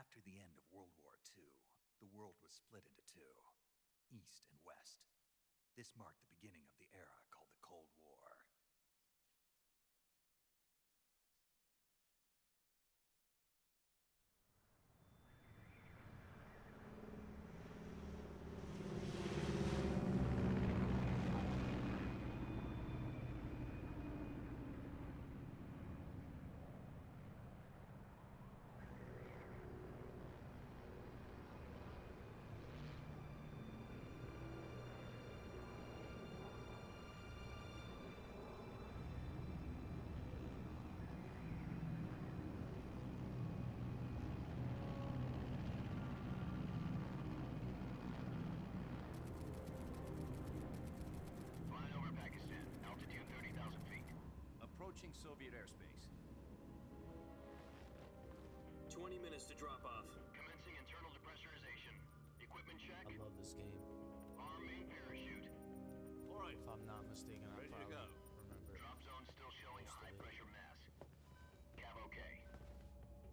After the end of World War II, the world was split into two, East and West. This marked the beginning of the era called the Cold War. Altitude 30,000 feet. Approaching Soviet airspace. 20 minutes to drop off. Commencing internal depressurization. Equipment check. I love this game. Arm main parachute. All right. If I'm not mistaken, I Ready to probably go. remember. Drop zone still showing a high pressure mass. Cav okay.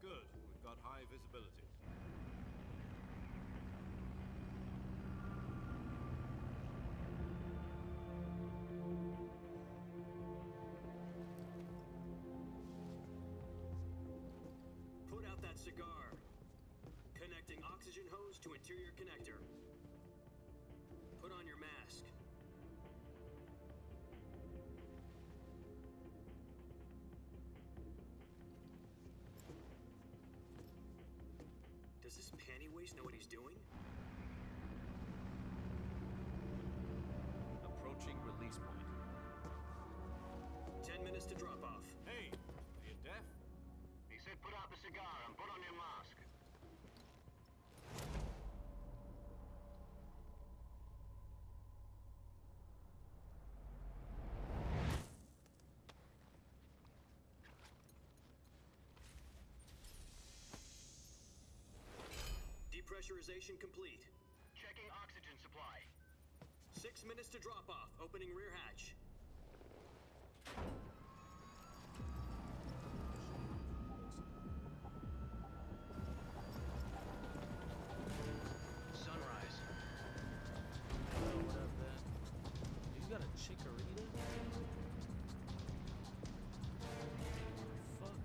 Good. We've got high visibility. Put out that cigar. Connecting oxygen hose to interior connector. Put on your mask. Does this panty waste know what he's doing? Approaching release point. 10 minutes to drop off. Hey, are you deaf? He said put out the cigar and put on your mask. Depressurization complete. Checking oxygen supply. 6 minutes to drop off. Opening rear hatch. Sunrise. Oh, what up, man? You got a chikorita? Fuck.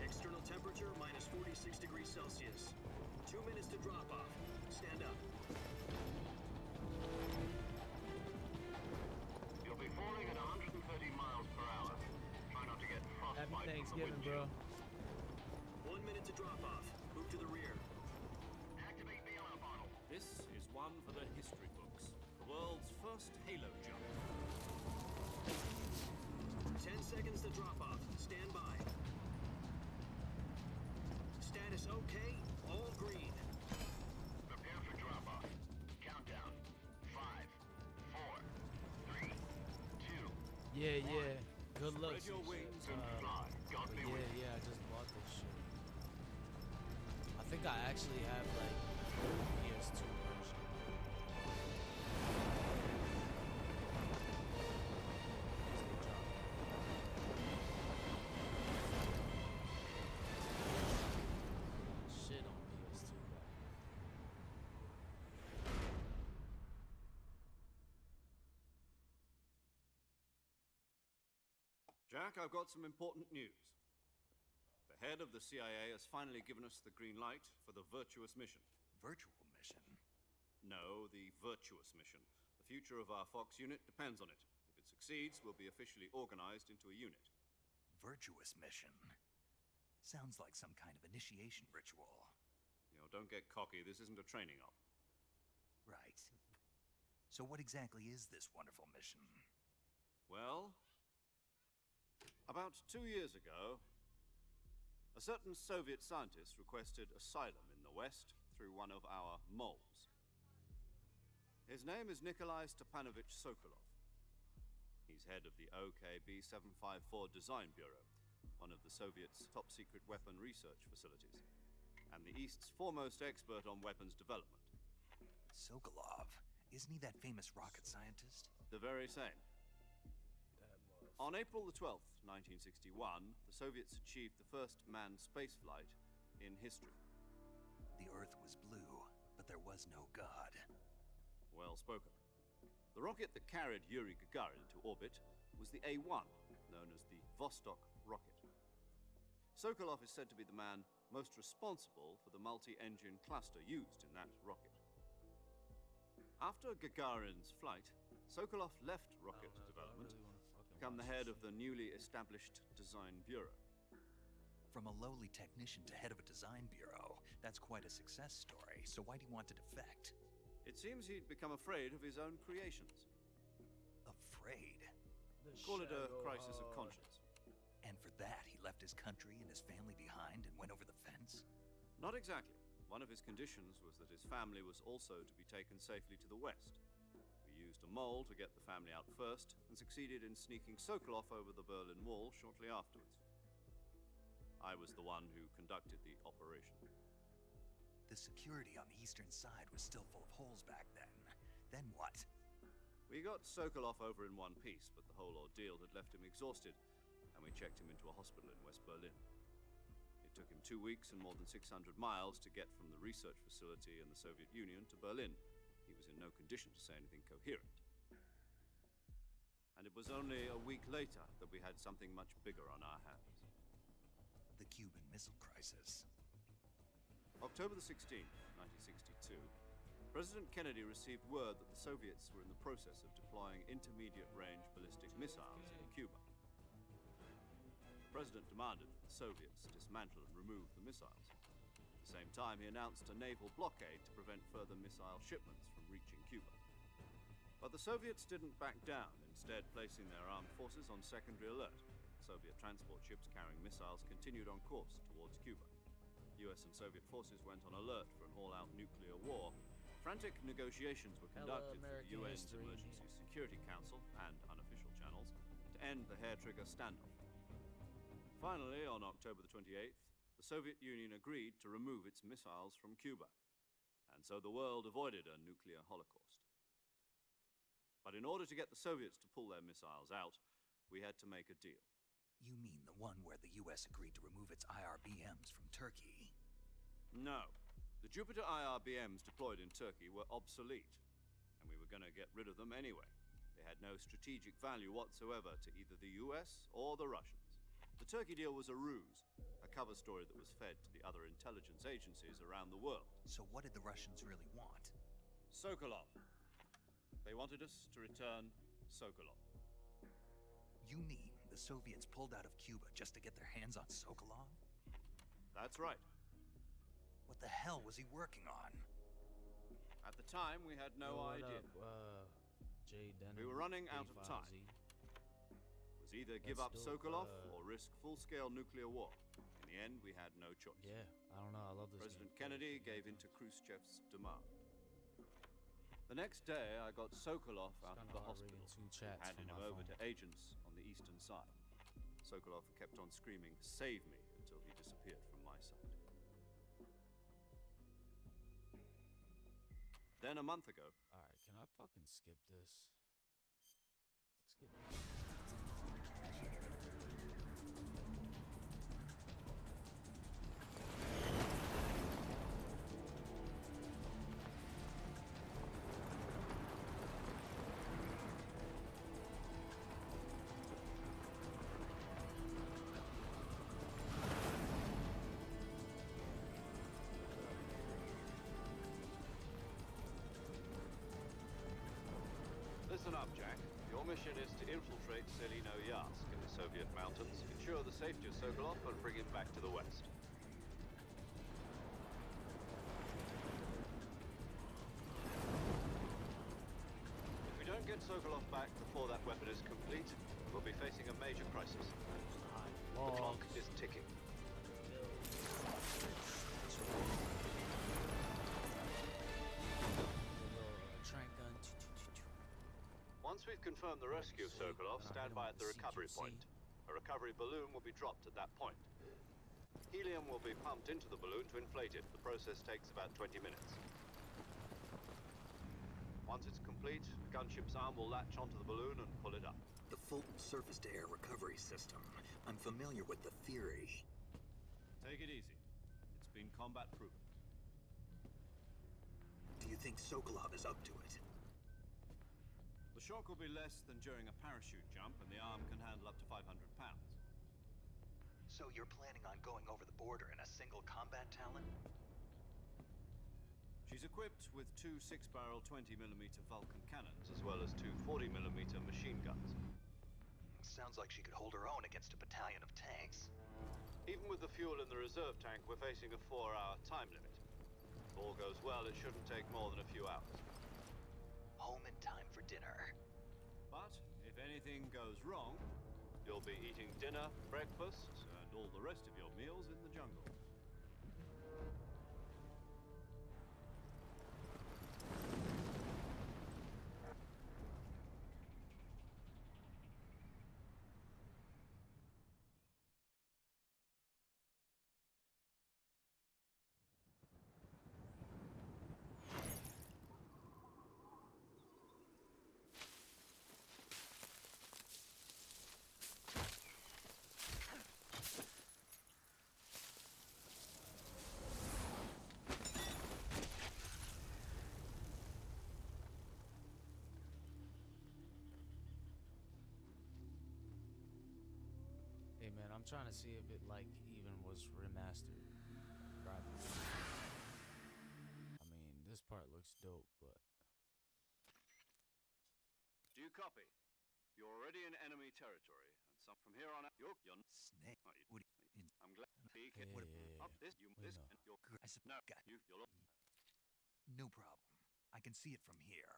External temperature minus 46 degrees Celsius. 2 minutes to drop off. Stand up. You'll be falling at 130 miles per hour. Try not to get frostbite. Happy Thanksgiving, bro. 1 minute to drop off. Move to the rear. Activate bailout bottle. This is one for the history books. The world's first halo jump. 10 seconds to drop off. Stand by. Status okay. All green. Prepare for drop off. Countdown. 5, 4, 3, 2. Yeah. Good luck. Spread your wings and Fly. God be with you. Yeah, I just bought this shit. I think I actually have like the PS2 version. Shit on PS2. Jack, I've got some important news. The head of the CIA has finally given us the green light for the virtuous mission. Virtual mission? No, the virtuous mission. The future of our Fox unit depends on it. If it succeeds, we'll be officially organized into a unit. Virtuous mission? Sounds like some kind of initiation ritual. You know, don't get cocky. This isn't a training op. Right. So what exactly is this wonderful mission? Well, about 2 years ago, a certain Soviet scientist requested asylum in the West through one of our moles. His name is Nikolai Stepanovich Sokolov. He's head of the OKB-754 Design Bureau, one of the Soviets' top-secret weapon research facilities, and the East's foremost expert on weapons development. Sokolov? Isn't he that famous rocket scientist? The very same. On April the 12th, 1961, the Soviets achieved the first manned spaceflight in history. The Earth was blue, but there was no God. Well spoken. The rocket that carried Yuri Gagarin into orbit was the A-1, known as the Vostok rocket. Sokolov is said to be the man most responsible for the multi-engine cluster used in that rocket. After Gagarin's flight, Sokolov left rocket development to become the head of the newly established Design Bureau. From a lowly technician to head of a design bureau, that's quite a success story, so why do you want to defect? It seems he'd become afraid of his own creations. Afraid? Call it a crisis of conscience. And for that, he left his country and his family behind and went over the fence? Not exactly. One of his conditions was that his family was also to be taken safely to the west. We used a mole to get the family out first, and succeeded in sneaking Sokolov over the Berlin Wall shortly afterwards. I was the one who conducted the operation. The security on the eastern side was still full of holes back then. Then what? We got Sokolov over in one piece, but the whole ordeal had left him exhausted, and we checked him into a hospital in West Berlin. It took him 2 weeks and more than 600 miles to get from the research facility in the Soviet Union to Berlin. He was in no condition to say anything coherent. And it was only a week later that we had something much bigger on our hands. The Cuban Missile Crisis. October the 16th, 1962, President Kennedy received word that the Soviets were in the process of deploying intermediate-range ballistic missiles in Cuba. The President demanded that the Soviets dismantle and remove the missiles. At the same time, he announced a naval blockade to prevent further missile shipments from reaching Cuba. But the Soviets didn't back down, instead placing their armed forces on secondary alert. Soviet transport ships carrying missiles continued on course towards Cuba. US and Soviet forces went on alert for an all-out nuclear war. Frantic negotiations were conducted through the UN's Emergency Security Council and unofficial channels to end the hair-trigger standoff. Finally, on October the 28th, the Soviet Union agreed to remove its missiles from Cuba, and so the world avoided a nuclear holocaust. But in order to get the Soviets to pull their missiles out, we had to make a deal. You mean the one where the US agreed to remove its IRBMs from Turkey? No. The Jupiter IRBMs deployed in Turkey were obsolete, and we were going to get rid of them anyway. They had no strategic value whatsoever to either the US or the Russians. The Turkey deal was a ruse, a cover story that was fed to the other intelligence agencies around the world. So what did the Russians really want? Sokolov. They wanted us to return Sokolov. You mean the Soviets pulled out of Cuba just to get their hands on Sokolov? That's right. What the hell was he working on? At the time, we had no idea. We were running out of time. It was either give up Sokolov or risk full-scale nuclear war. In the end, we had no choice. Yeah, I don't know. I love this President game. Kennedy gave in to Khrushchev's demand. The next day, I got Sokolov out of the hospital, handed him over to agents on the eastern side. Sokolov kept on screaming, "Save me," until he disappeared from my sight. Then a month ago... Alright, can I fucking skip this? Skip it. Listen up, Jack. Your mission is to infiltrate Selino-Yarsk in the Soviet mountains, ensure the safety of Sokolov, and bring him back to the west. If we don't get Sokolov back before that weapon is complete, we'll be facing a major crisis. The clock is ticking. Once we've confirmed the rescue of Sokolov, stand by at the recovery point. A recovery balloon will be dropped at that point. Helium will be pumped into the balloon to inflate it. The process takes about 20 minutes. Once it's complete, the gunship's arm will latch onto the balloon and pull it up. The Fulton surface-to-air recovery system. I'm familiar with the theory. Take it easy. It's been combat proven. Do you think Sokolov is up to it? The shock will be less than during a parachute jump, and the arm can handle up to 500 pounds. So you're planning on going over the border in a single combat Talon? She's equipped with two 6-barrel 20mm Vulcan cannons, as well as two 40mm machine guns. Sounds like she could hold her own against a battalion of tanks. Even with the fuel in the reserve tank, we're facing a 4-hour time limit. If all goes well, it shouldn't take more than a few hours. Home in time for dinner. But if anything goes wrong, you'll be eating dinner, breakfast, and all the rest of your meals in the jungle. Hey man, I'm trying to see if it like even was remastered graphics. I mean, this part looks dope, but Do you copy? You're already in enemy territory, and some from here on out, you're Snake. Oh, you- What do you... I'm glad. Be yeah, careful. yeah. Up this, you We this, know. and you're I suppose no. got You'll no problem. I can see it from here.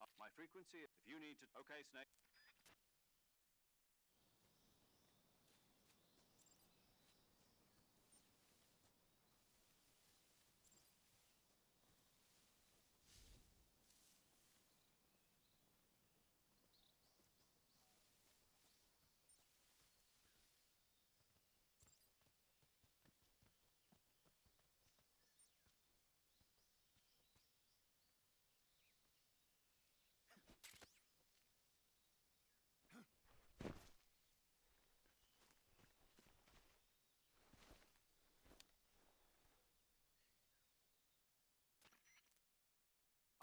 up my frequency. If you need to, okay, Snake.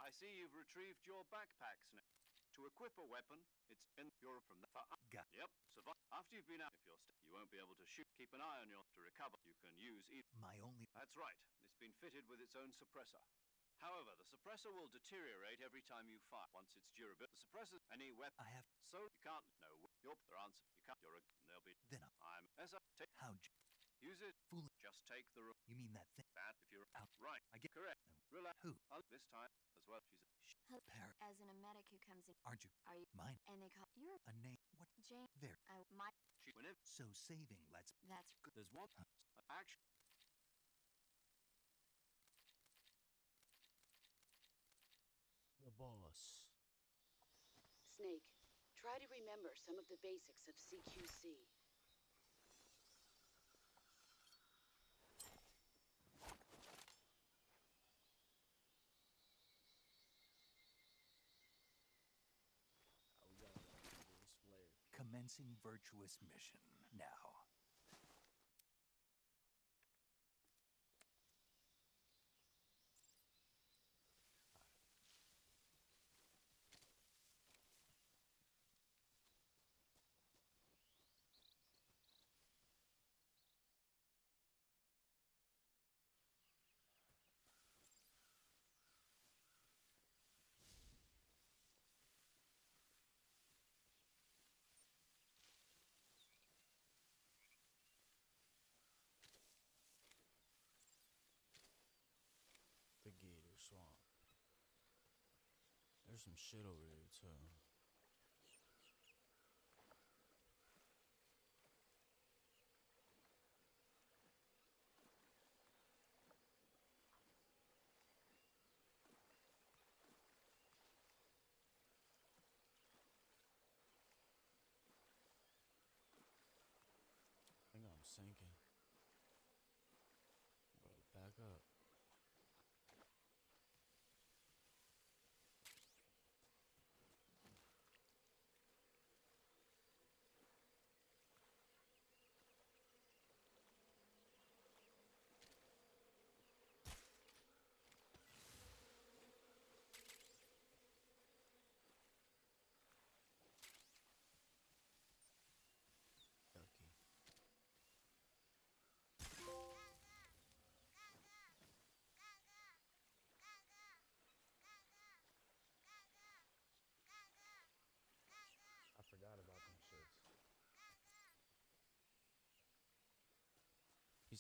I see you've retrieved your backpack, Snake. To equip a weapon, it's in Europe from the Got Yep, survive. After you've been out, if you're you won't be able to shoot. Keep an eye on your to recover. You can use either. my only... That's right. It's been fitted with its own suppressor. However, the suppressor will deteriorate every time you fire. Once it's durable, the suppressor any weapon. I have... So you can't. No, your answer. You can't. You're a. There'll be. Then I'm. As I take. how... Use it. Fool... Just take the. You mean that thing? That if you're Out. right. I get... Correct. Relax. Who? This time as well. She's a. Parrot. As in a medic who comes in, Aren't you? are you? Mine. And they call you're A name. What? Jane. There. My. She. Whenever. So saving lets... That's There's one. Action. the boss. Snake, try to remember some of the basics of CQC. We got a display. Commencing virtuous mission. Now. The Gator Swamp. There's some shit over here too. I think I'm sinking. Bro, back up.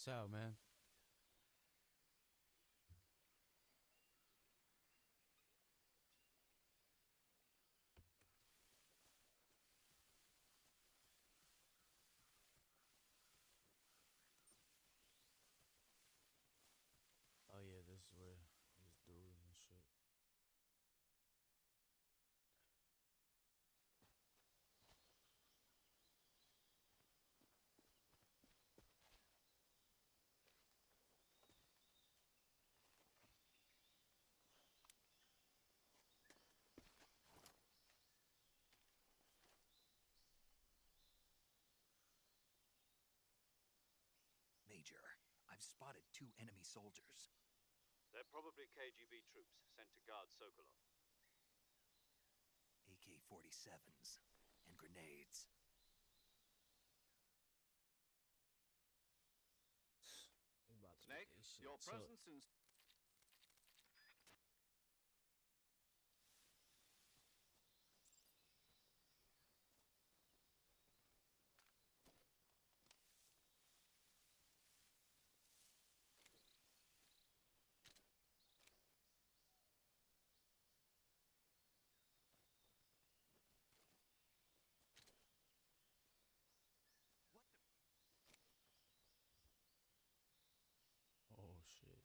Peace out, man. Oh yeah, this is where these dudes and shit. Major, I've spotted 2 enemy soldiers. They're probably KGB troops sent to guard Sokolov. AK-47s and grenades. We about to Snake, get this shit your took. presence in... Oh shit.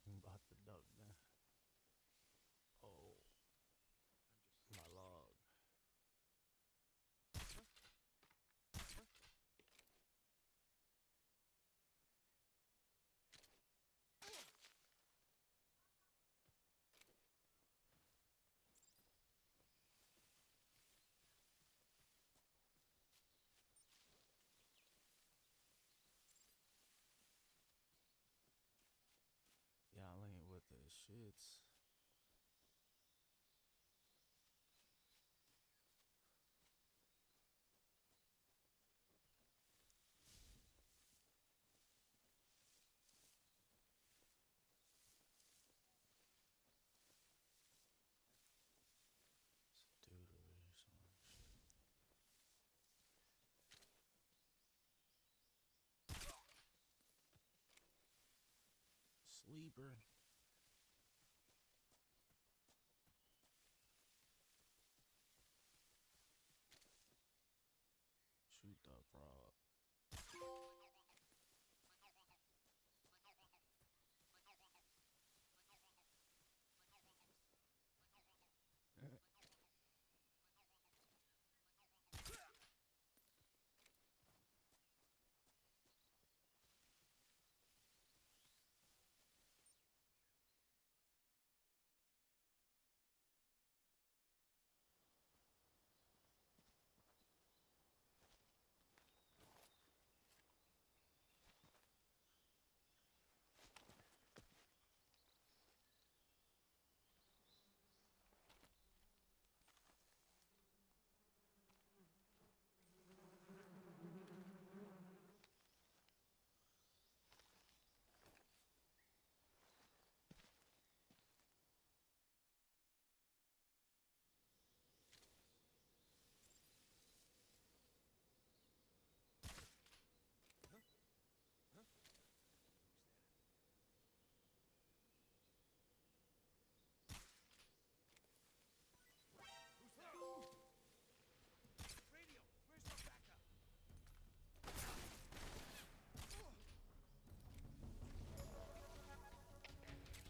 I'm about to duck now. Oh. My log. Y'all ain't with the shits. It's a dude over here somewhere. Sleeper. Shoot the frog.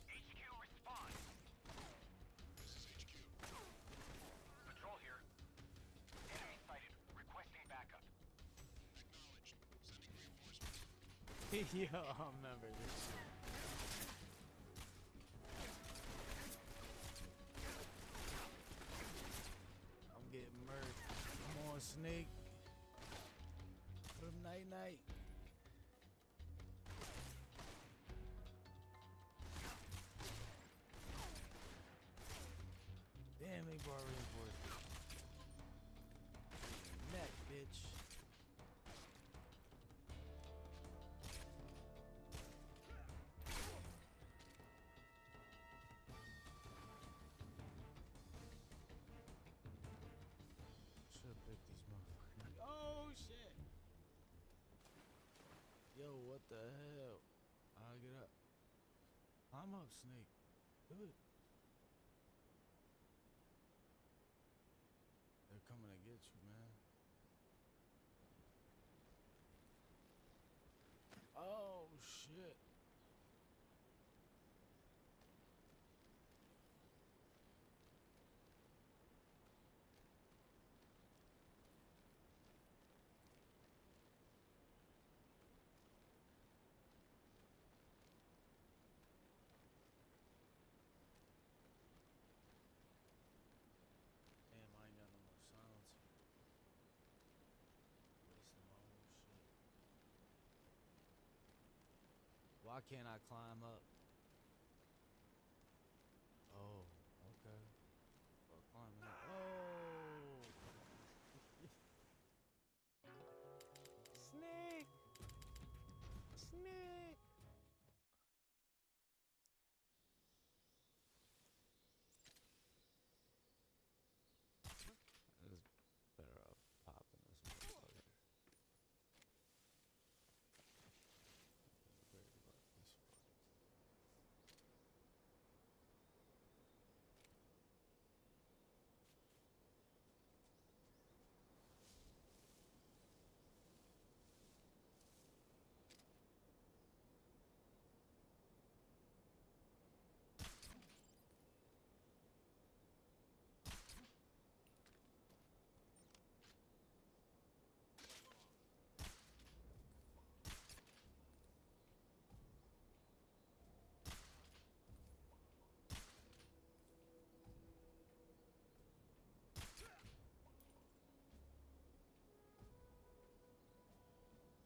HQ respond. This is HQ. Patrol here. Enemy sighted. Requesting backup. Acknowledged. Sending reinforcements. Yo, I remember this shit. I'm getting murked. Come on, Snake. Put him night night. Damn, they brought reinforcements. Neck, bitch. Should've picked these motherfuckers. Oh shit! Yo, what the hell? I'll get up. Climb up, Snake. Do it. They're coming to get you, man. Oh, shit. Damn, I ain't got no more silencer. Wasting my whole shit. Why can't I climb up? Oh, okay. Well, climbing up. Oh! Snake! Snake! It's better off popping this motherfucker. Worried about these fucking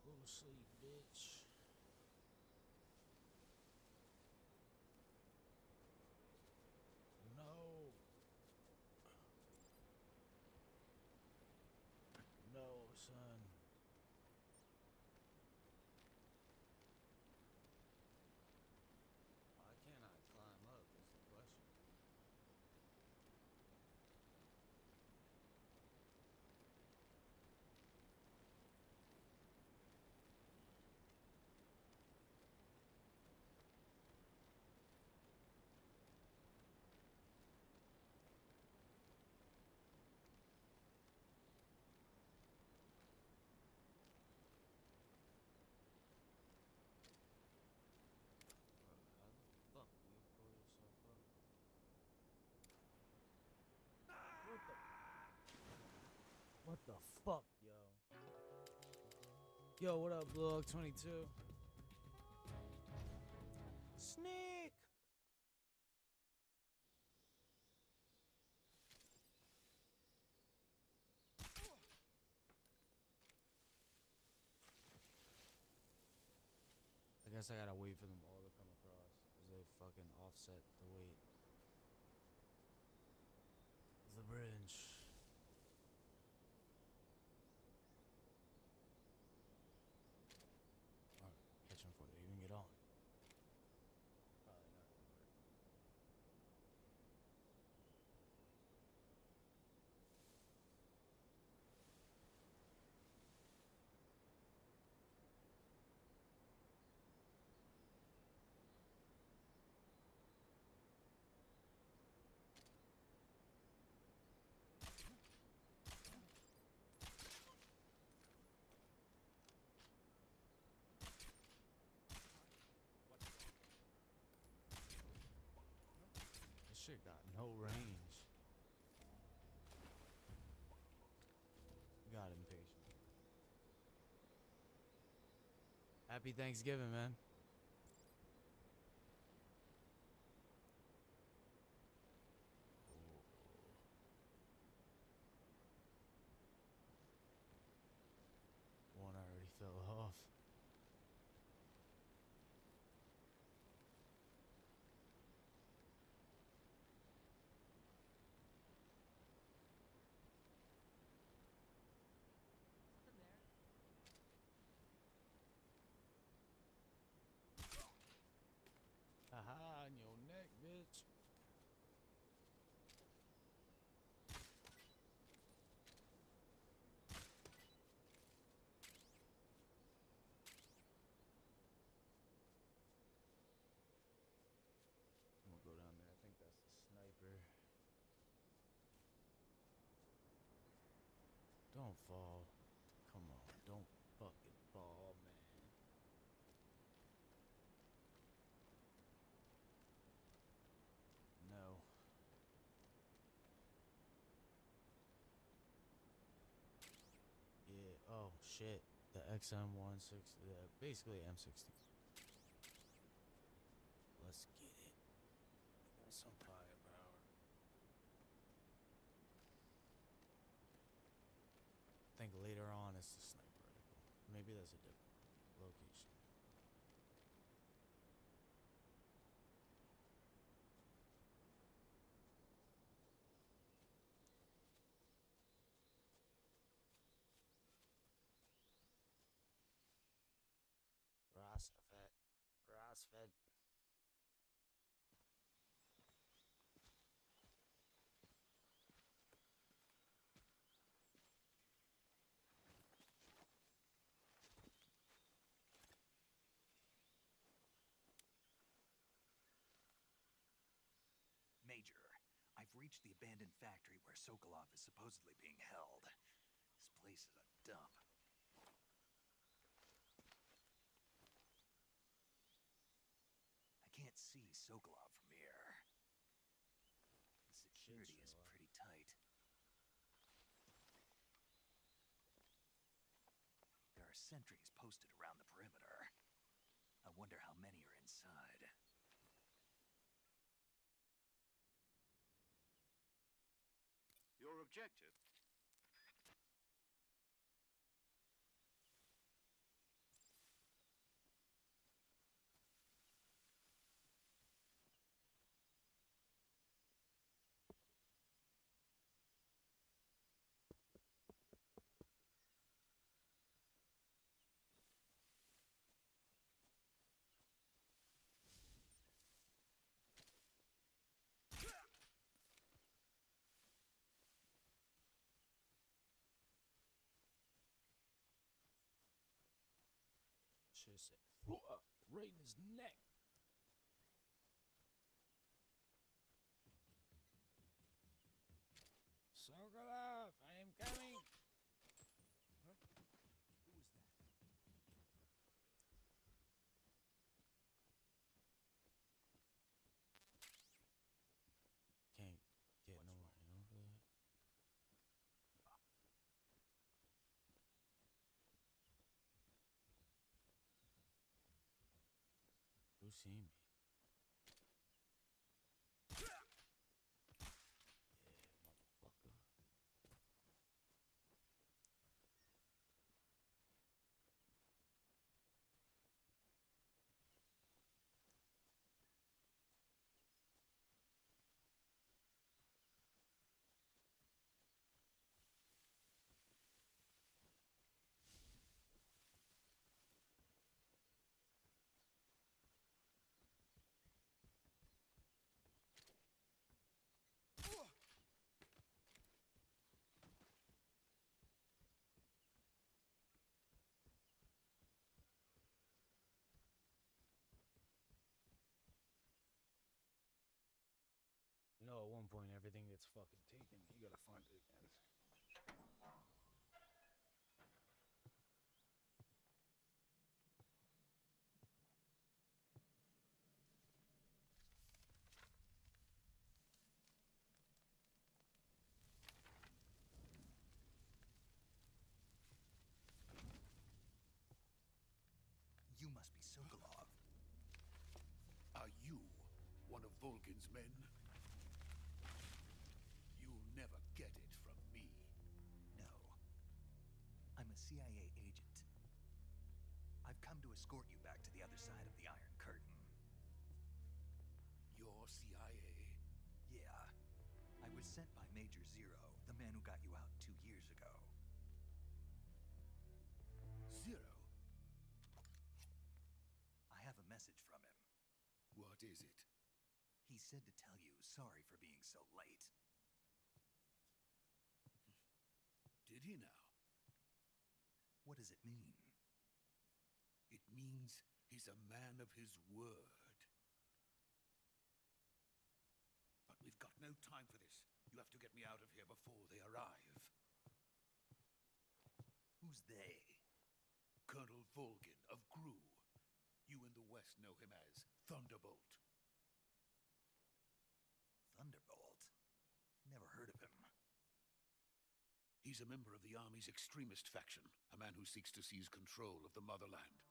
go to sleep, bitch. No. No, son. Why can't I climb up is the question. Bro, how the fuck do you pull yourself up? What the fuck, yo? Yo, what up, Blog 22? Snake! I guess I gotta wait for them all to come across, because they fucking offset the weight of the bridge. Alright, catch them before they even get on. Probably not gonna work. This shit got no range. Got impatient. Happy Thanksgiving, man. One already fell off. Don't fall. Come on, don't fucking fall, man. No. Yeah, oh shit. The XM16, basically M16. Let's get it. We got some firepower. I think later on it's the sniper rifle. Maybe that's a different location. Rossfed. Rossfed. Major, I've reached the abandoned factory where Sokolov is supposedly being held. This place is a dump. I can't see Sokolov from here. The security is pretty tight. There are sentries posted around the perimeter. I wonder how many are inside. Your objective? Shit said, right in his neck. Sokolov, I am coming. Huh? Who was that? Can't get nowhere over that. Who seen me? Yeah, motherfucker. You know, at one point, everything gets fucking taken. You gotta find it again. You must be Sokolov. Are you one of Volgin's men? You'll never get it from me. No. I'm a CIA agent. I've come to escort you back to the other side of the Iron Curtain. You're CIA? Yeah. I was sent by Major Zero, the man who got you out 2 years ago. Zero? I have a message from him. What is it? He said to tell you sorry for being so late. Did he now? What does it mean? It means he's a man of his word. But we've got no time for this. You have to get me out of here before they arrive. Who's they? Colonel Volgin of Gru. You in the West know him as Thunderbolt. Thunderbolt? Never heard of him. He's a member of the Army's extremist faction, a man who seeks to seize control of the motherland.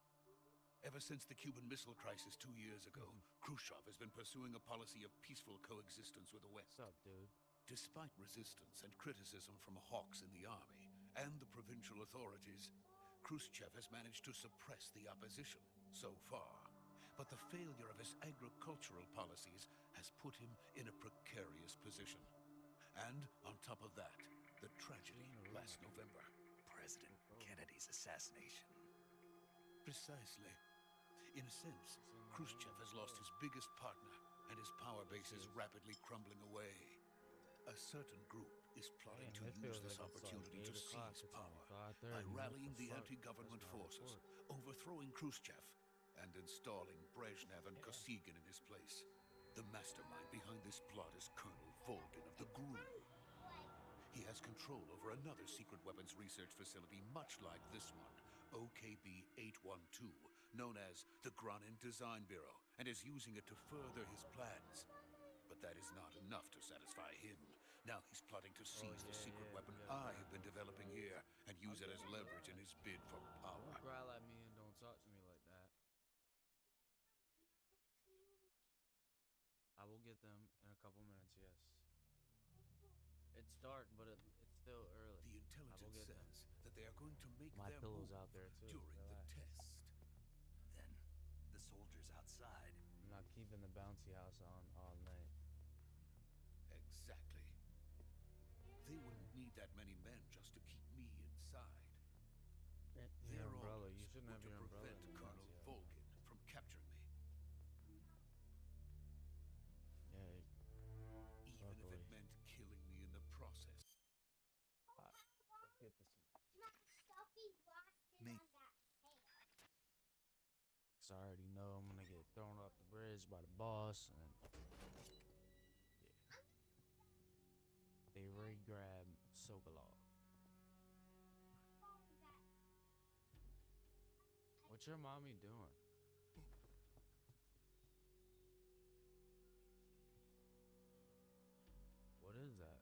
Ever since the Cuban Missile Crisis 2 years ago, Khrushchev has been pursuing a policy of peaceful coexistence with the West. What's up, dude? Despite resistance and criticism from hawks in the army and the provincial authorities, Khrushchev has managed to suppress the opposition so far. But the failure of his agricultural policies has put him in a precarious position. And on top of that, the tragedy last November. President Kennedy's assassination. Precisely. In a sense, Khrushchev has lost his biggest partner, and his power base is rapidly crumbling away. A certain group is plotting to use this opportunity to seize power by rallying the anti-government forces, overthrowing Khrushchev, and installing Brezhnev and Kosygin in his place. The mastermind behind this plot is Colonel Volgin of the GRU. He has control over another secret weapons research facility much like this one, OKB 812, known as the Granin Design Bureau, and is using it to further his plans. But that is not enough to satisfy him. Now he's plotting to seize the secret weapon I have been developing here and use it as leverage in his bid for power. Don't growl at me and don't talk to me like that. I will get them in a couple minutes, yes. It's dark, but it's still early. The intelligence says that they are going to make My their pillow's move out there too. during Relax. the test. Then, the soldiers outside. I'm not keeping the bouncy house on all night. Exactly. They wouldn't need that many men just to keep me inside. Your Their umbrella. orders You shouldn't were have to your umbrella prevent in the Colonel bouncy house. Volgin from capturing me, Yeah, even if it meant killing me in the process. let's get this one. Me. Cause I already know I'm gonna get thrown off the bridge by the boss, and yeah, they re-grab Sokolov. What's your mommy doing? What is that?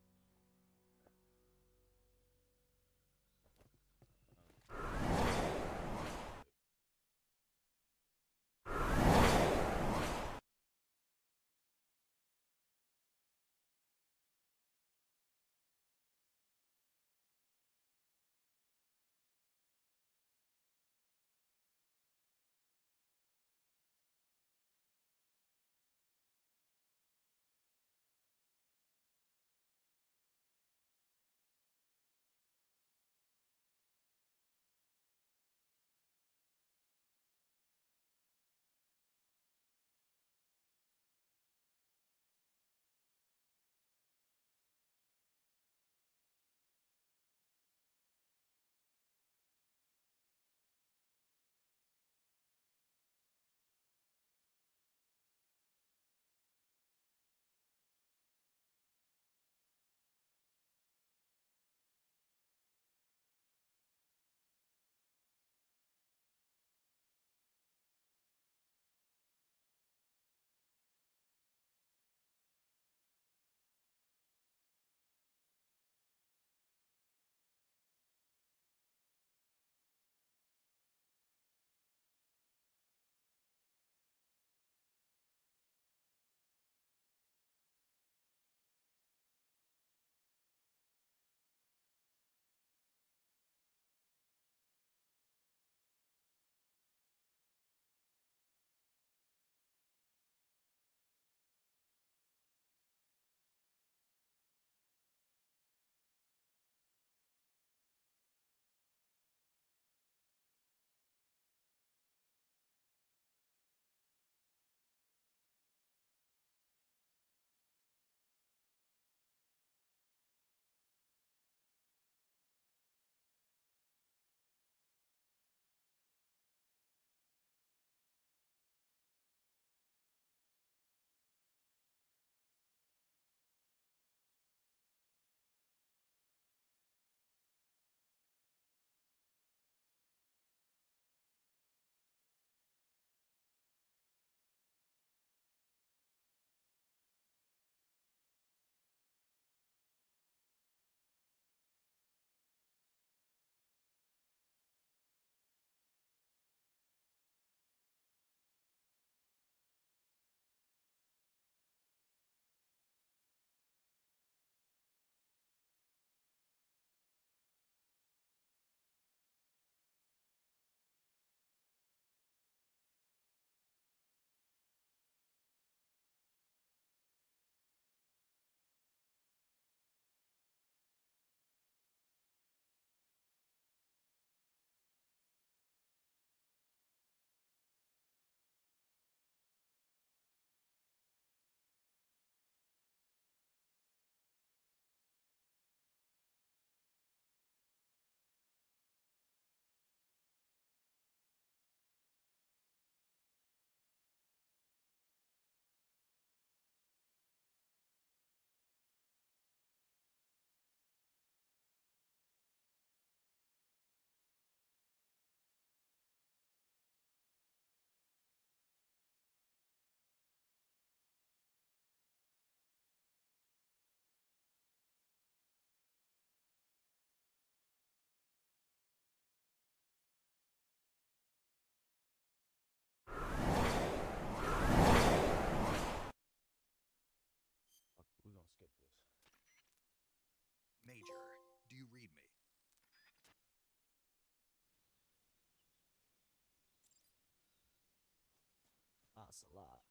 That's a lot.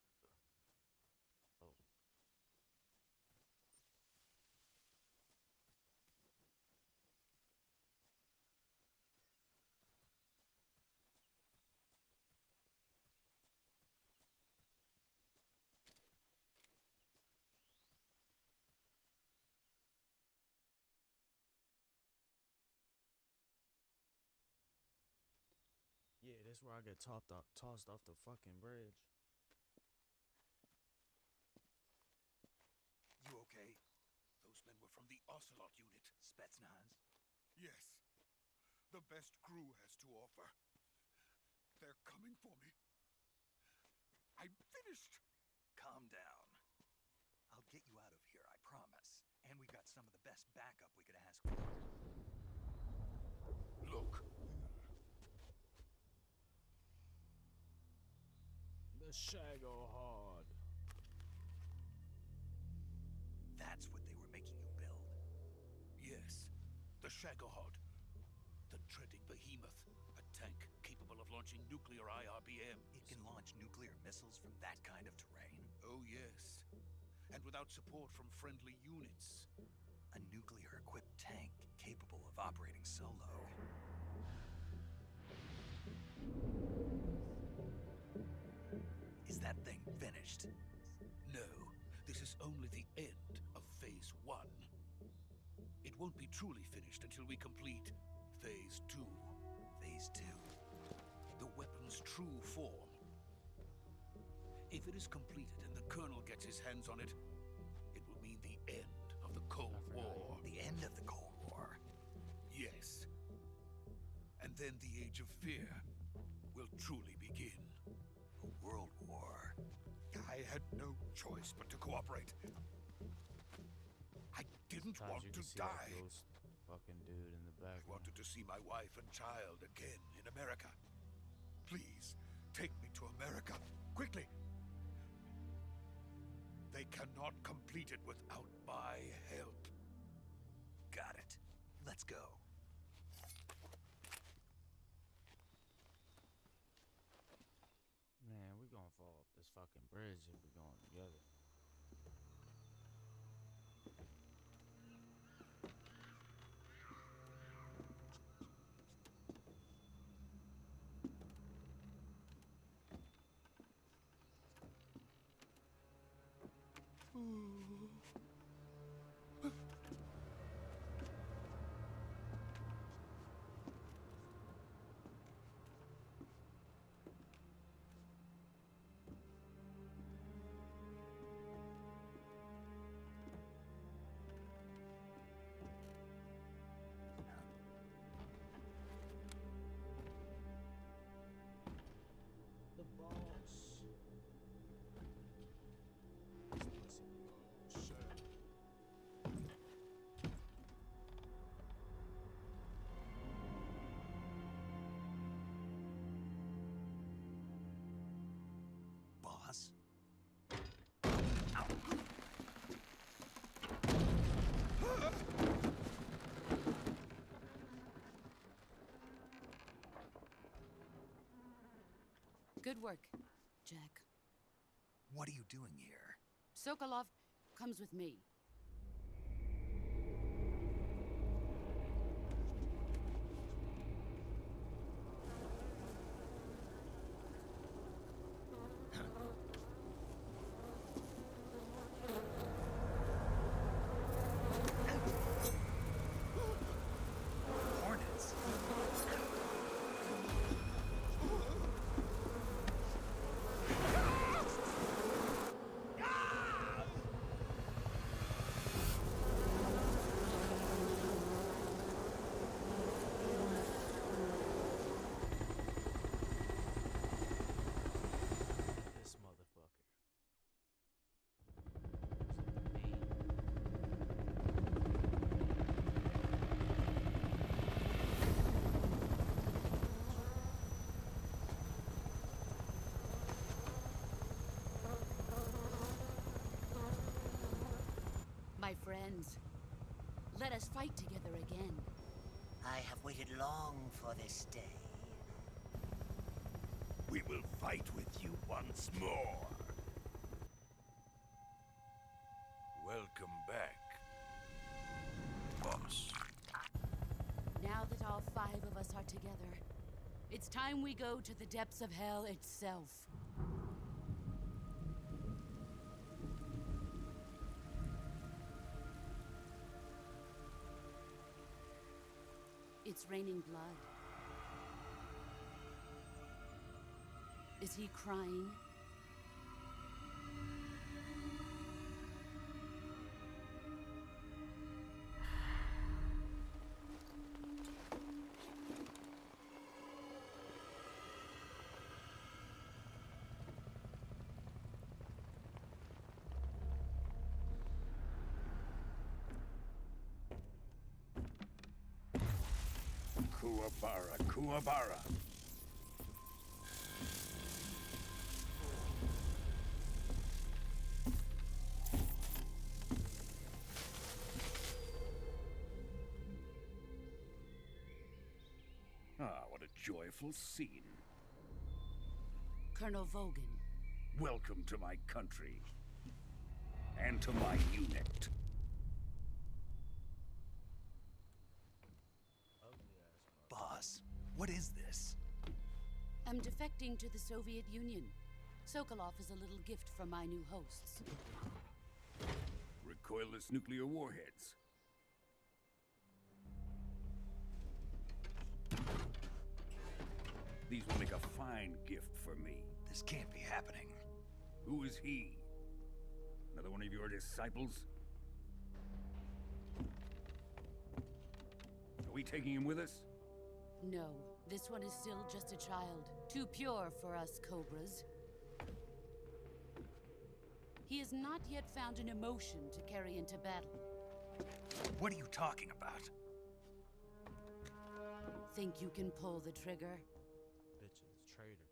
Oh. Yeah, that's where I get tossed off the fucking bridge. You okay? Those men were from the Ocelot unit. Spetsnaz? Yes. The best crew has to offer. They're coming for me. I'm finished. Calm down. I'll get you out of here, I promise. And we've got some of the best backup we could ask for. Look. The Shago Hard. That's what they were making you build. Yes. The Shagohod. The treading behemoth. A tank capable of launching nuclear IRBMs. It can launch nuclear missiles from that kind of terrain? Oh, yes. And without support from friendly units. A nuclear-equipped tank capable of operating solo. Is that thing finished? No, this is only the end of Phase 1. It won't be truly finished until we complete Phase 2. Phase 2? The weapon's true form. If it is completed and the Colonel gets his hands on it, it will mean the end of the Cold War. The end of the Cold War? Yes. And then the Age of Fear will truly begin. A world war? I had no choice but to cooperate. I didn't want to die. Fucking dude in the back. I wanted to see my wife and child again in America. Please, take me to America, quickly. They cannot complete it without my help. Got it. Let's go. Man, we gonna fall off this fucking bridge if we're going together. The boss. Boss? Good work, Jack. What are you doing here? Sokolov comes with me. Hornets? This motherfucker. My friends, let us fight together again. I have waited long for this day. We will fight. fight with you once more. Welcome back, boss. Now that all 5 of us are together, it's time we go to the depths of hell itself. It's raining blood. Is he crying? Kuwabara, Kuwabara. Ah, what a joyful scene. Colonel Vogan. Welcome to my country. And to my unit. Boss, what is this? I'm defecting to the Soviet Union. Sokolov is a little gift from my new hosts. Recoilless nuclear warheads. These will make a fine gift for me. This can't be happening. Who is he? Another one of your disciples? Are we taking him with us? No, this one is still just a child. Too pure for us Cobras. He has not yet found an emotion to carry into battle. What are you talking about? Think you can pull the trigger? Bitches, traitor.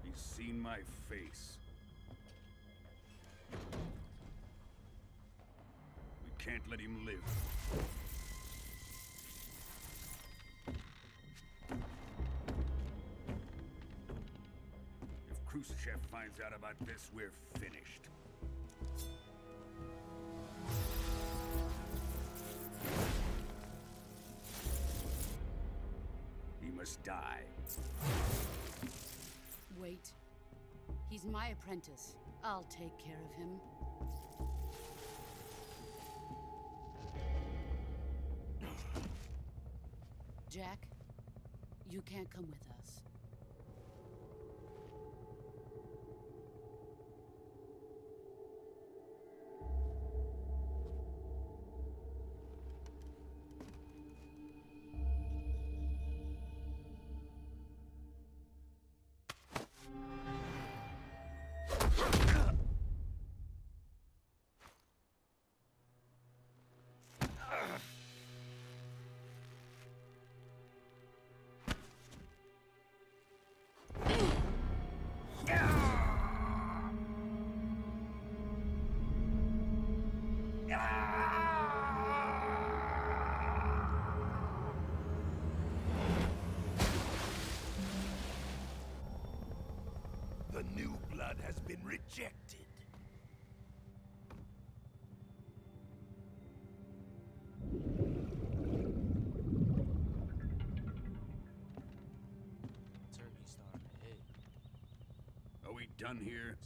He's seen my face. We can't let him live. If Khrushchev finds out about this, we're finished. He must die. Wait. He's my apprentice. I'll take care of him. Jack, you can't come with us. The new blood has been rejected. Turkey's starting to hit. Are we done here?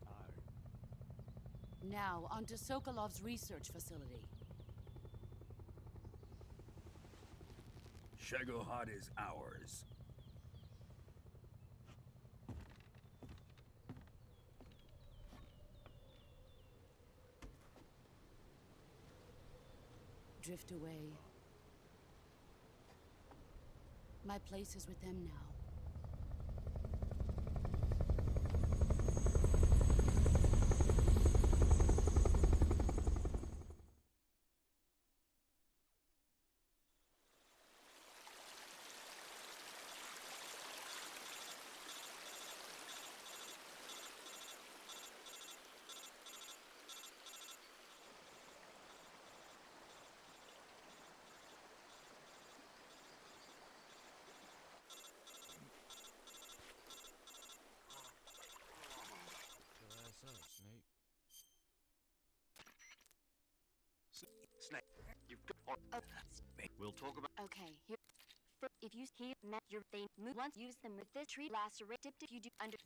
Starting to get tired. Now, onto Sokolov's research facility. Shagohod is ours. Drift away. My place is with them now. Snake, you've got... We'll talk about... Okay, here. If you hear your thing, move once use them with this tree lacerate dipped if you do under.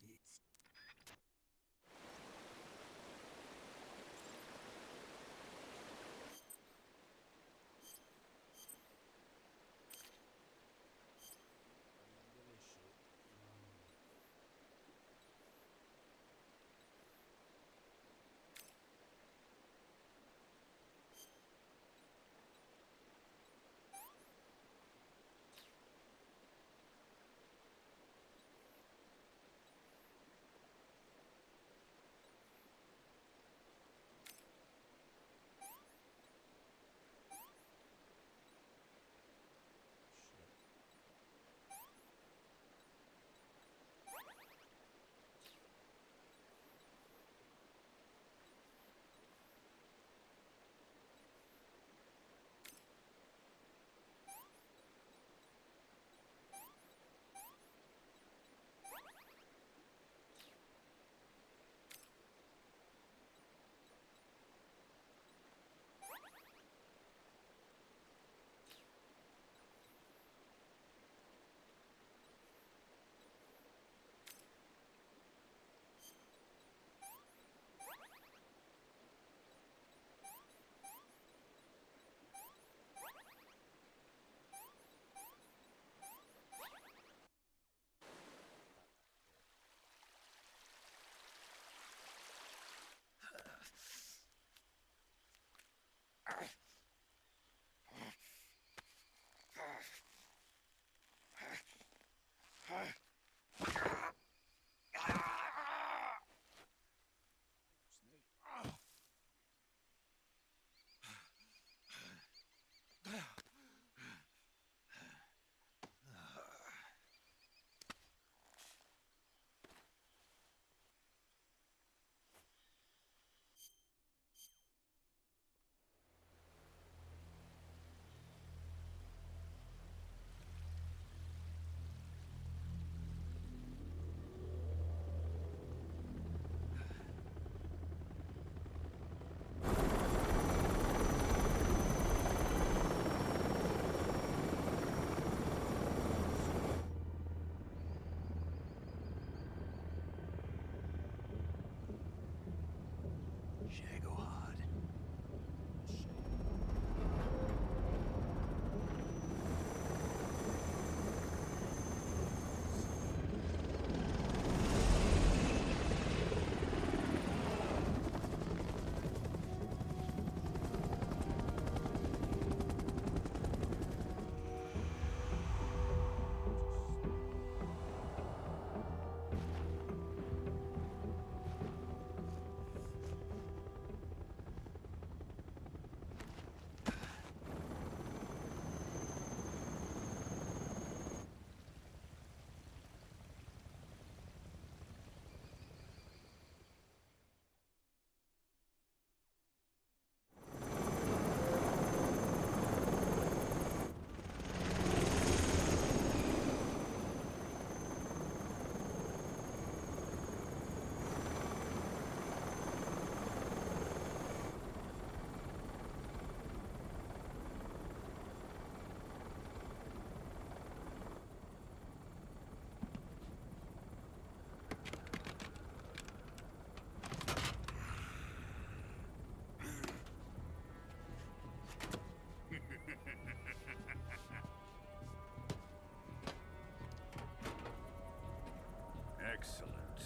Excellent.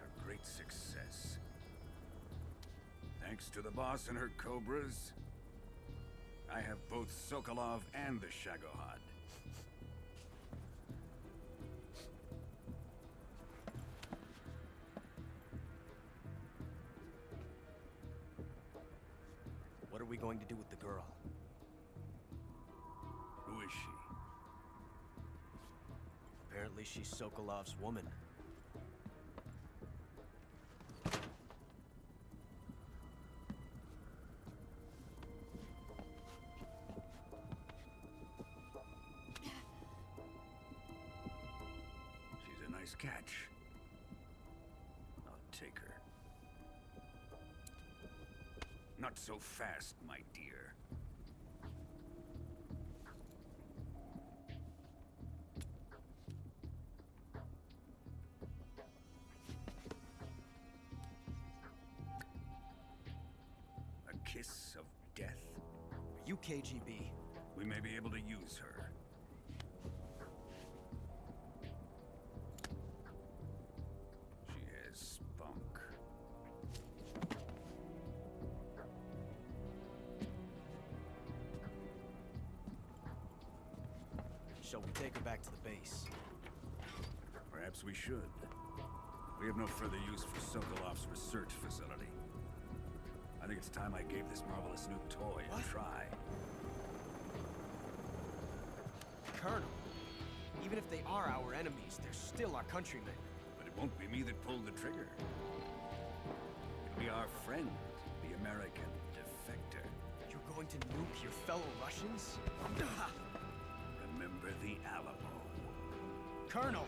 A great success. Thanks to the boss and her cobras, I have both Sokolov and the Shagohod. What are we going to do with the girl? Who is she? Apparently she's Sokolov's woman. She's a nice catch. I'll take her. Not so fast, my dear. A kiss of death? Are you KGB? We may be able to use her. She has spunk. Shall we take her back to the base? Perhaps we should. We have no further use for Sokolov's research facility. I think it's time I gave this marvelous new toy a try. Colonel, even if they are our enemies, they're still our countrymen. But it won't be me that pulled the trigger. It'll be our friend, the American defector. You're going to nuke your fellow Russians? Remember the Alamo. Colonel!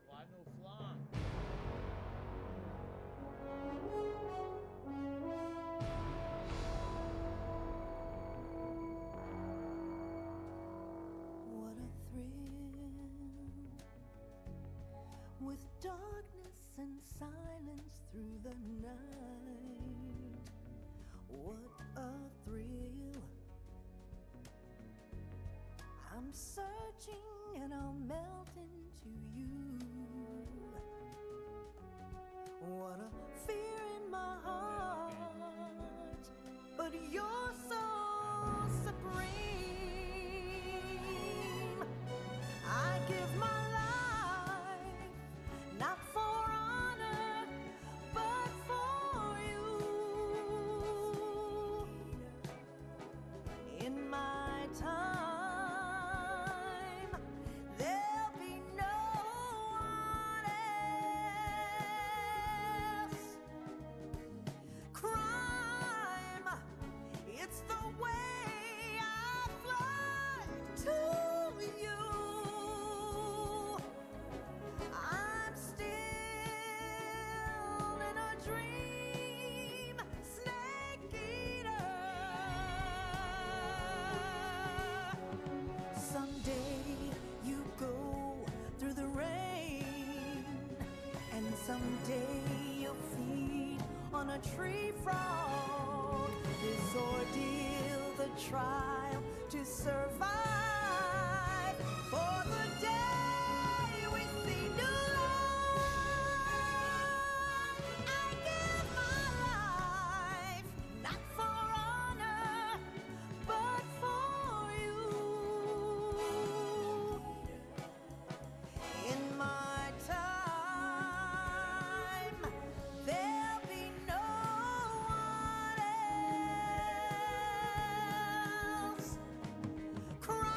Why no flan? What a thrill, with darkness and silence through the night. What a thrill. I'm searching and I'll melt into you. What a fear in my heart, but you're so supreme. I give my life, not for honor, but for you. In my time, there'll be no one else. Crime, it's the way I fly to you. I'm still in a dream, snake eater. Someday you go through the rain, and someday you'll feed on a tree frog. This ordeal, the trial to survive, for the day we see new light. I give my life, not for honor, but for you. In my time, there'll be no one else. Crime,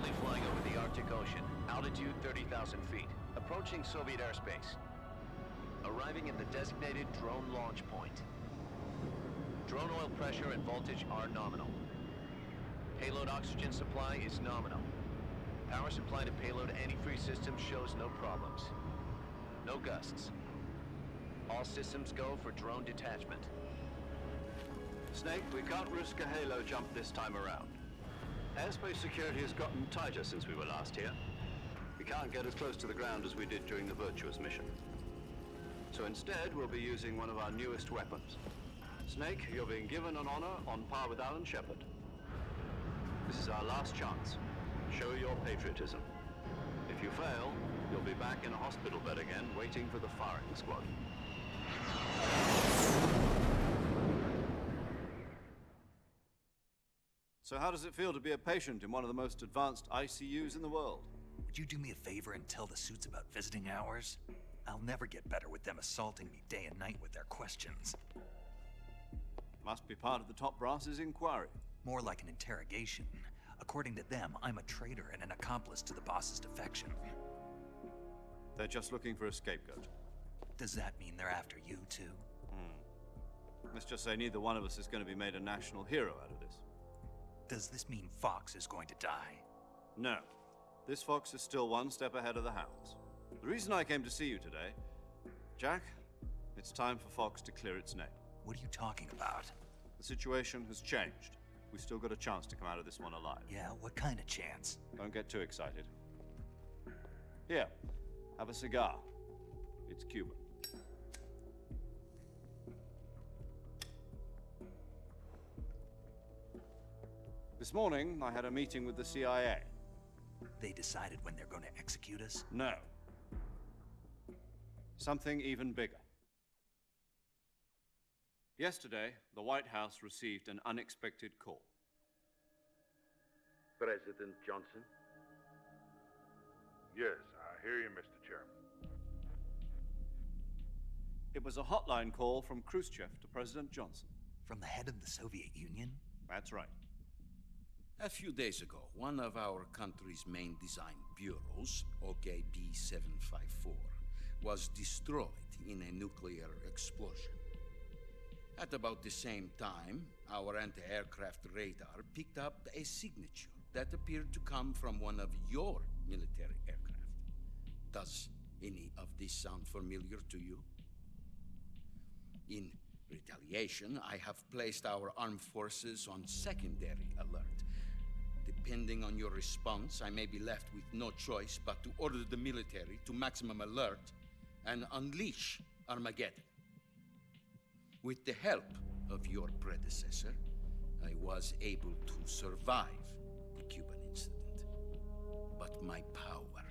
Currently flying over the Arctic Ocean. Altitude 30,000 feet. Approaching Soviet airspace. Arriving at the designated drone launch point. Drone oil pressure and voltage are nominal. Payload oxygen supply is nominal. Power supply to payload antifreeze system shows no problems. No gusts. All systems go for drone detachment. Snake, we can't risk a halo jump this time around. Airspace security has gotten tighter since we were last here. We can't get as close to the ground as we did during the Virtuous mission. So instead, we'll be using one of our newest weapons. Snake, you're being given an honor on par with Alan Shepard. This is our last chance. Show your patriotism. If you fail, you'll be back in a hospital bed again, waiting for the firing squad. So how does it feel to be a patient in one of the most advanced ICUs in the world? Would you do me a favor and tell the suits about visiting hours? I'll never get better with them assaulting me day and night with their questions. Must be part of the top brass's inquiry. More like an interrogation. According to them, I'm a traitor and an accomplice to the boss's defection. They're just looking for a scapegoat. Does that mean they're after you, too? Let's just say neither one of us is going to be made a national hero out of this. Does this mean Fox is going to die? No. This Fox is still one step ahead of the hounds. The reason I came to see you today, Jack, it's time for Fox to clear its name. What are you talking about? The situation has changed. We've still got a chance to come out of this one alive. Yeah, what kind of chance? Don't get too excited. Here, have a cigar. It's Cuban. This morning, I had a meeting with the CIA. They decided when they're going to execute us? No. Something even bigger. Yesterday, the White House received an unexpected call. President Johnson? Yes, I hear you, Mr. Chairman. It was a hotline call from Khrushchev to President Johnson. From the head of the Soviet Union? That's right. A few days ago, one of our country's main design bureaus, OKB 754, was destroyed in a nuclear explosion. At about the same time, our anti-aircraft radar picked up a signature that appeared to come from one of your military aircraft. Does any of this sound familiar to you? In retaliation, I have placed our armed forces on secondary alert. Depending on your response, I may be left with no choice but to order the military to maximum alert and unleash Armageddon. With the help of your predecessor, I was able to survive the Cuban incident. But my power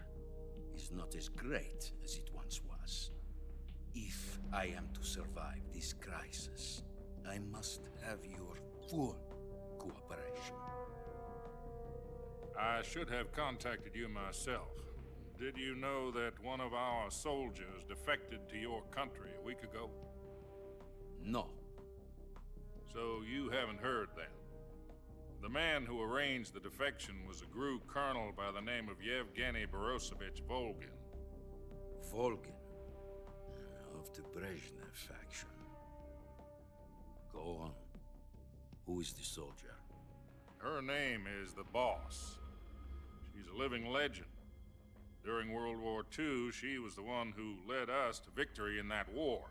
is not as great as it once was. If I am to survive this crisis, I must have your full cooperation. I should have contacted you myself. Did you know that one of our soldiers defected to your country a week ago? No. So you haven't heard then. The man who arranged the defection was a GRU colonel by the name of Yevgeny Borisovich Volgin. Volgin? Of the Brezhnev faction. Go on. Who is the soldier? Her name is the Boss. She's a living legend. During World War II, she was the one who led us to victory in that war.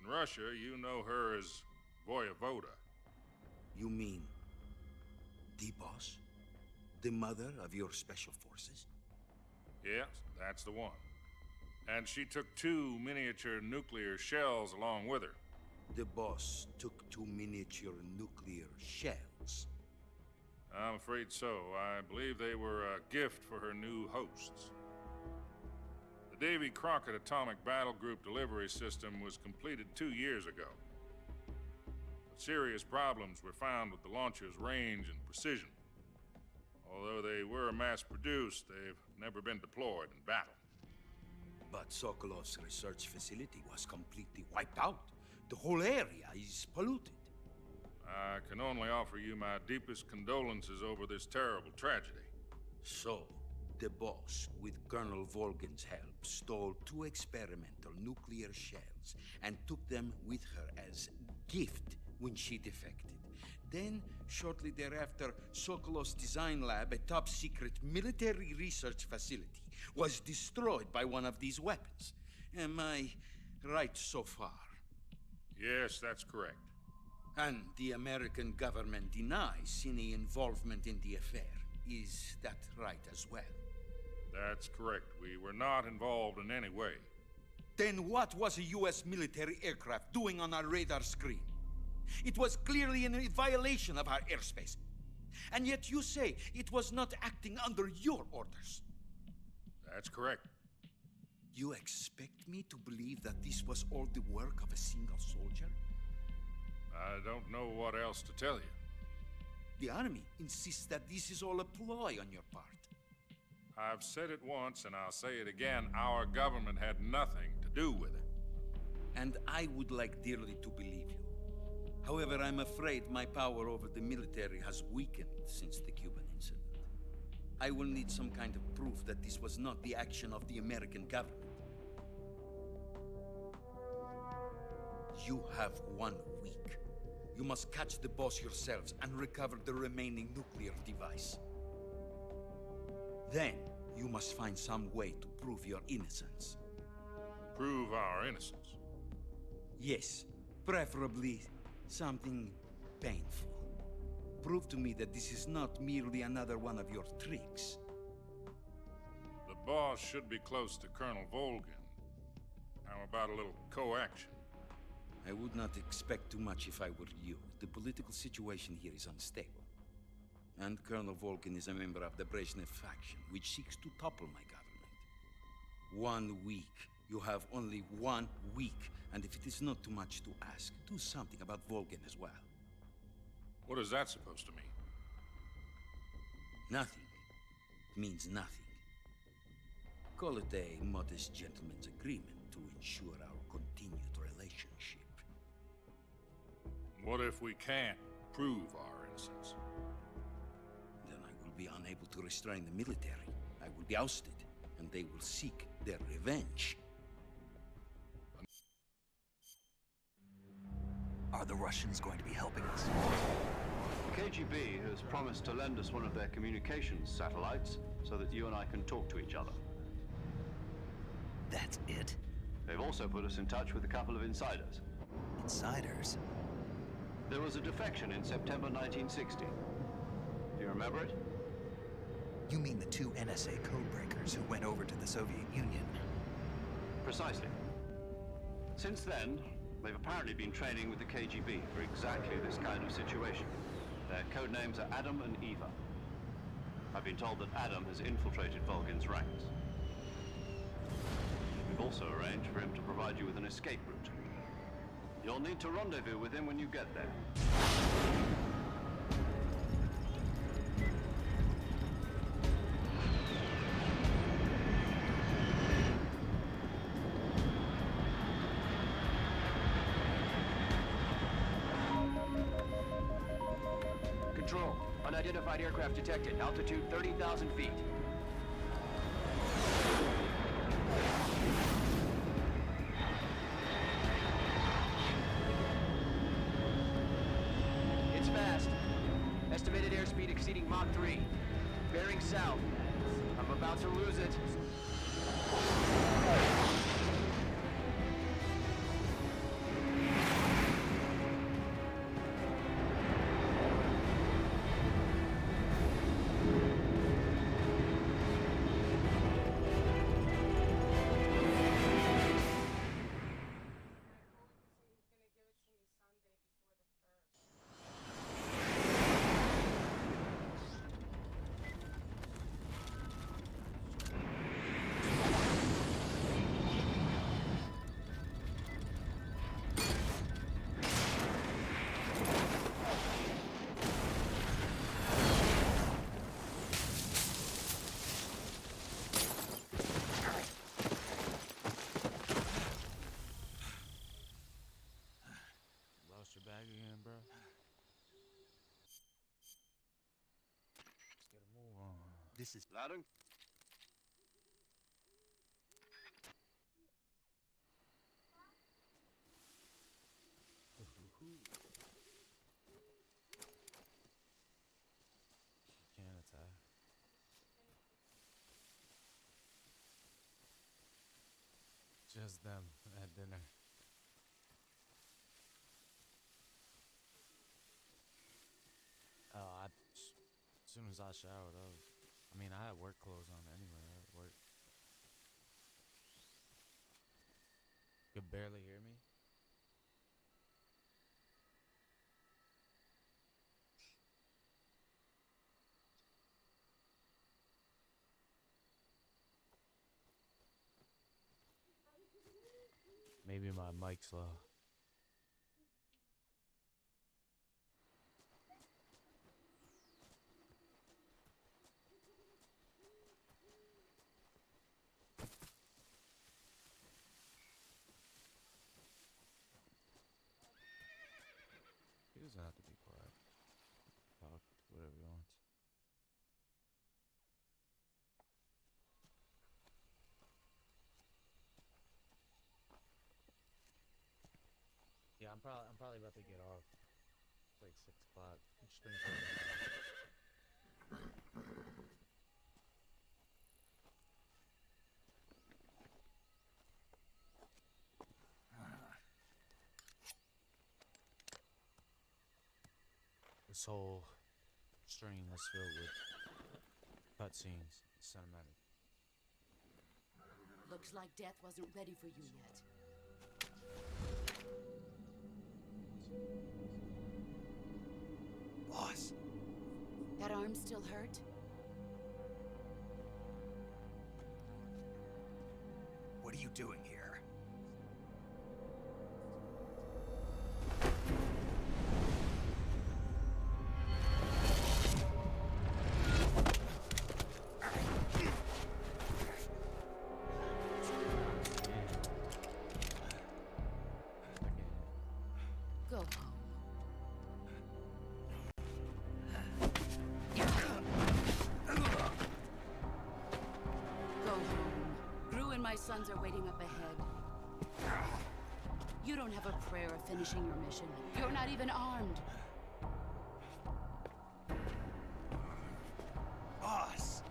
In Russia, you know her as Voyevoda. You mean the Boss? The mother of your special forces? Yes, that's the one. And she took 2 miniature nuclear shells along with her. The Boss took 2 miniature nuclear shells? I'm afraid so. I believe they were a gift for her new hosts. The Davy Crockett Atomic Battle Group delivery system was completed 2 years ago. But serious problems were found with the launcher's range and precision. Although they were mass-produced, they've never been deployed in battle. But Sokolov's research facility was completely wiped out. The whole area is polluted. I can only offer you my deepest condolences over this terrible tragedy. So, the boss, with Colonel Volgin's help, stole 2 experimental nuclear shells and took them with her as gift when she defected. Then, shortly thereafter, Sokolov's design lab, a top-secret military research facility, was destroyed by one of these weapons. Am I right so far? Yes, that's correct. And the American government denies any involvement in the affair. Is that right as well? That's correct. We were not involved in any way. Then what was a U.S. military aircraft doing on our radar screen? It was clearly in violation of our airspace. And yet you say it was not acting under your orders. That's correct. You expect me to believe that this was all the work of a single soldier? I don't know what else to tell you. The army insists that this is all a ploy on your part. I've said it once, and I'll say it again. Our government had nothing to do with it. And I would like dearly to believe you. However, I'm afraid my power over the military has weakened since the Cuban incident. I will need some kind of proof that this was not the action of the American government. You have 1 week. You must catch the boss yourselves and recover the remaining nuclear device. Then, you must find some way to prove your innocence. Prove our innocence? Yes, preferably something painful. Prove to me that this is not merely another one of your tricks. The boss should be close to Colonel Volgin. How about a little co-action? I would not expect too much if I were you. The political situation here is unstable. And Colonel Volgin is a member of the Brezhnev faction, which seeks to topple my government. 1 week. You have only 1 week. And if it is not too much to ask, do something about Volgin as well. What is that supposed to mean? Nothing. It means nothing. Call it a modest gentleman's agreement to ensure our continued relationship. What if we can't prove our innocence? Then I will be unable to restrain the military. I will be ousted, and they will seek their revenge. Are the Russians going to be helping us? The KGB has promised to lend us one of their communications satellites so that you and I can talk to each other. That's it? They've also put us in touch with a couple of insiders. Insiders? There was a defection in September 1960. Do you remember it? You mean the 2 NSA codebreakers who went over to the Soviet Union? Precisely. Since then, they've apparently been training with the KGB for exactly this kind of situation. Their code names are Adam and Eva. I've been told that Adam has infiltrated Volgin's ranks. We've also arranged for him to provide you with an escape route. You'll need to rendezvous with him when you get there. Control. Unidentified aircraft detected. Altitude 30,000 feet. It's fast. Estimated airspeed exceeding Mach 3. Bearing south. I'm about to lose it. This is... Loudon? Can't attack. Just them at dinner. As soon as I showered up, I mean, I had work clothes on anyway. At work. You could barely hear me. Maybe my mic's low. He doesn't have to be quiet. Talk whatever he wants. Yeah, I'm probably about to get off. It's like 6 o'clock. I'm just waiting for This whole stream is filled with cutscenes, cinematic. Looks like death wasn't ready for you yet. Boss. That arm still hurt? What are you doing here? Go home. Go home. Gru and my sons are waiting up ahead. You don't have a prayer of finishing your mission. You're not even armed. Boss!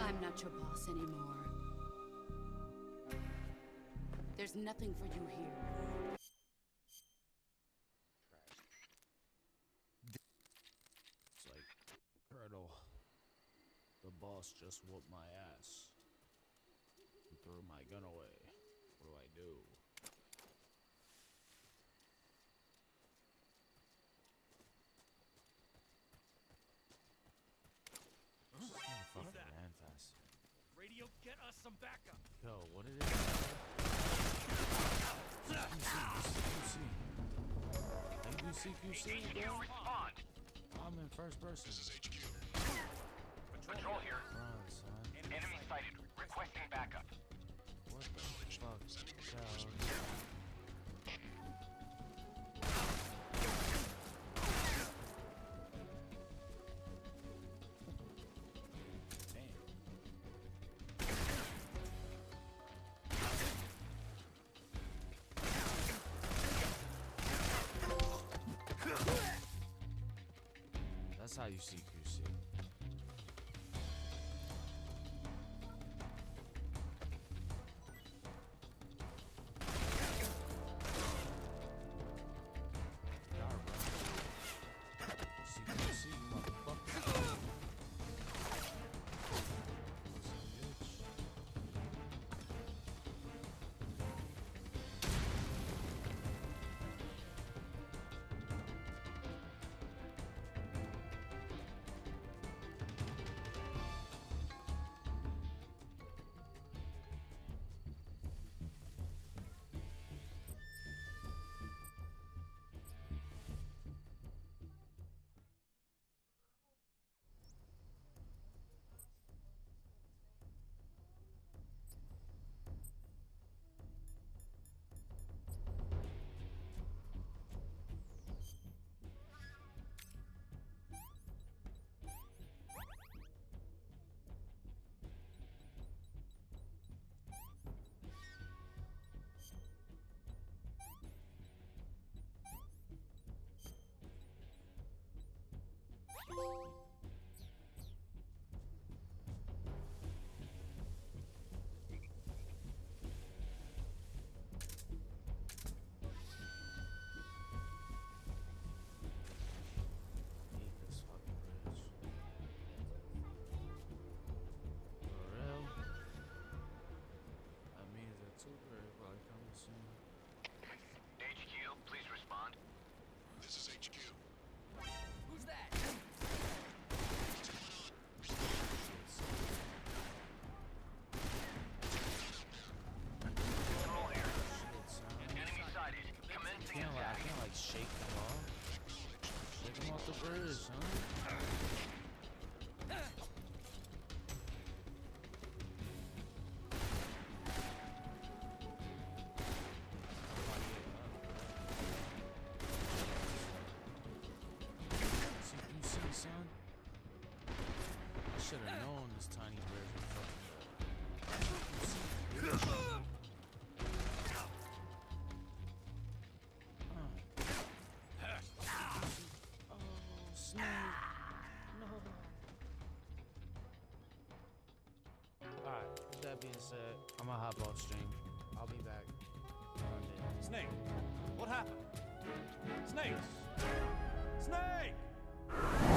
I'm not your boss anymore. There's nothing for you here. It's like, Colonel, the boss just whooped my ass and threw my gun away. What do I do? This motherfucker ran fast. Radio, get us some backup. Yo, what did it QC, bro? Respond. I'm in first person. This is HQ. Patrol here. Run, son. Enemy sighted. Requesting backup. What the fuck? Yo. That's how you see QC. CQC, motherfucker. This is HQ. Who's that? Control here. Enemy sighted. Commencing I attack. can't like shake them off. Shake them off the bridge, huh? Son, I should have known this tiny bird would fucking Oh, snake. No. Alright, with that being said, I'm gonna hop off stream. I'll be back. Snake, what happened? Snake! Snake!